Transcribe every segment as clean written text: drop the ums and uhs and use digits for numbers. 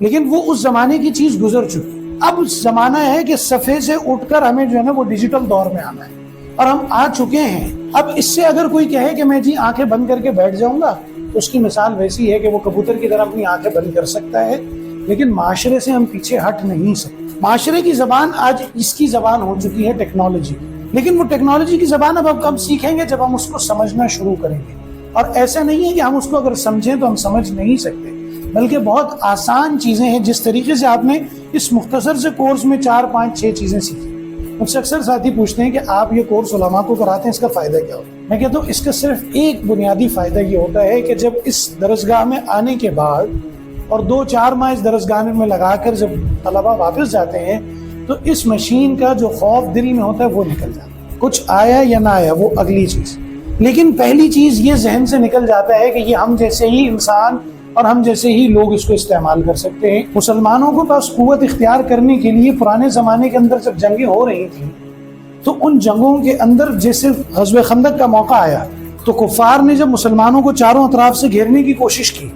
لیکن وہ اس زمانے کی چیز گزر چکی. اب زمانہ ہے کہ صفحے سے اٹھ کر ہمیں جو ہے نا وہ ڈیجیٹل دور میں آنا ہے، اور ہم آ چکے ہیں. اب اس سے اگر کوئی کہے کہ میں جی آنکھیں بند کر کے بیٹھ جاؤں گا تو اس کی مثال ویسی ہے کہ وہ کبوتر کی طرح اپنی آنکھیں بند کر سکتا ہے، لیکن معاشرے سے ہم پیچھے ہٹ نہیں سکتے. معاشرے کی زبان آج اس کی زبان ہو چکی ہے ٹیکنالوجی، لیکن وہ ٹیکنالوجی کی زبان اب ہم سیکھیں گے جب ہم اس کو سمجھنا شروع کریں گے. اور ایسا نہیں ہے کہ ہم اس کو اگر سمجھیں تو ہم سمجھ نہیں سکتے، بلکہ بہت آسان چیزیں ہیں. جس طریقے سے آپ نے اس مختصر سے کورس میں 4 5 6 چیزیں سیکھی. مجھ سے اکثر ساتھی پوچھتے ہیں کہ آپ یہ کورس علماء کو کراتے ہیں، اس کا فائدہ کیا ہوتا ہے؟ میں کہتا ہوں اس کا صرف ایک بنیادی فائدہ یہ ہوتا ہے کہ جب اس درسگاہ میں آنے کے بعد اور 2-4 ماہ اس درسگاہ میں لگا کر جب طلبہ واپس جاتے ہیں تو اس مشین کا جو خوف دل میں ہوتا ہے وہ نکل جاتا ہے. کچھ آیا یا نہ آیا وہ اگلی چیز، لیکن پہلی چیز یہ ذہن سے نکل جاتا ہے کہ یہ ہم جیسے ہی انسان اور ہم جیسے ہی لوگ اس کو استعمال کر سکتے ہیں. مسلمانوں کو پاس قوت اختیار کرنے کے لیے پرانے زمانے کے اندر جب جنگیں ہو رہی تھیں تو ان جنگوں کے اندر جیسے غزوہ خندق کا موقع آیا تو کفار نے جب مسلمانوں کو چاروں اطراف سے گھیرنے کی کوشش کی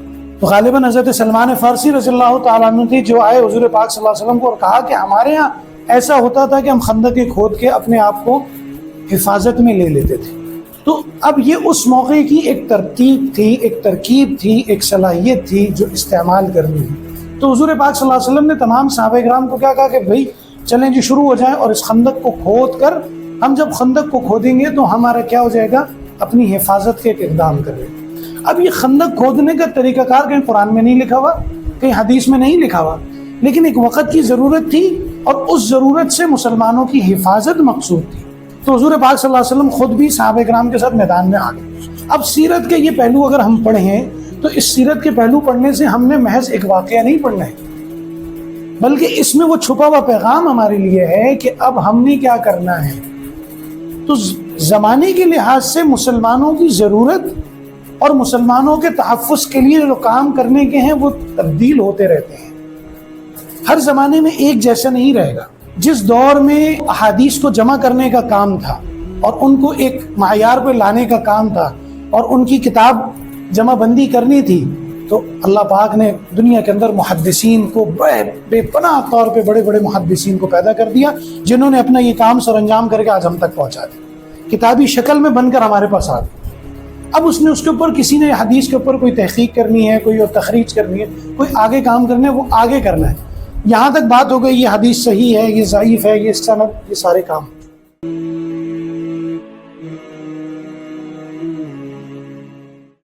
تو غالباً حضرت سلمان فارسی رضی اللہ تعالیٰ عنہ تھے جو آئے حضور پاک صلی اللہ علیہ وسلم کو اور کہا کہ ہمارے ہاں ایسا ہوتا تھا کہ ہم خندقیں کھود کے اپنے آپ کو حفاظت میں لے لیتے تھے. تو اب یہ اس موقع کی ایک ترتیب تھی، ایک ترکیب تھی، ایک صلاحیت تھی جو استعمال کرنی تھی. تو حضور پاک صلی اللہ علیہ وسلم نے تمام صحابہ کرام کو کیا کہا کہ بھائی چلیں جی شروع ہو جائیں، اور اس خندق کو کھود کر ہم جب خندق کو کھودیں گے تو ہمارا کیا ہو جائے گا، اپنی حفاظت کے ایک اقدام کریں. اب یہ خندق کھودنے کا طریقہ کار کہیں قرآن میں نہیں لکھا ہوا، کہیں حدیث میں نہیں لکھا ہوا، لیکن ایک وقت کی ضرورت تھی اور اس ضرورت سے مسلمانوں کی حفاظت مقصود تھی. تو حضور پاک صلی اللہ علیہ وسلم خود بھی صحابہ کرام کے ساتھ میدان میں آ گئے. اب سیرت کے یہ پہلو اگر ہم پڑھیں تو اس سیرت کے پہلو پڑھنے سے ہم نے محض ایک واقعہ نہیں پڑھنا ہے، بلکہ اس میں وہ چھپا ہوا پیغام ہمارے لیے ہے کہ اب ہم نے کیا کرنا ہے. تو زمانے کے لحاظ سے مسلمانوں کی ضرورت اور مسلمانوں کے تحفظ کے لیے جو کام کرنے کے ہیں وہ تبدیل ہوتے رہتے ہیں. ہر زمانے میں ایک جیسا نہیں رہے گا. جس دور میں احادیث کو جمع کرنے کا کام تھا اور ان کو ایک معیار پہ لانے کا کام تھا اور ان کی کتاب جمع بندی کرنی تھی، تو اللہ پاک نے دنیا کے اندر محدثین کو بے پناہ طور پہ بڑے بڑے محدثین کو پیدا کر دیا جنہوں نے اپنا یہ کام سر انجام کر کے آج ہم تک پہنچا دیا، کتابی شکل میں بن کر ہمارے پاس آ گئی. اب اس نے اس کے اوپر کسی نے حدیث کے اوپر کوئی تحقیق کرنی ہے، کوئی اور تخریج کرنی ہے، کوئی آگے کام کرنا ہے، وہ آگے کرنا ہے. یہاں تک بات ہو گئی یہ حدیث صحیح ہے، یہ ضعیف ہے، یہ سند، یہ سارے کام.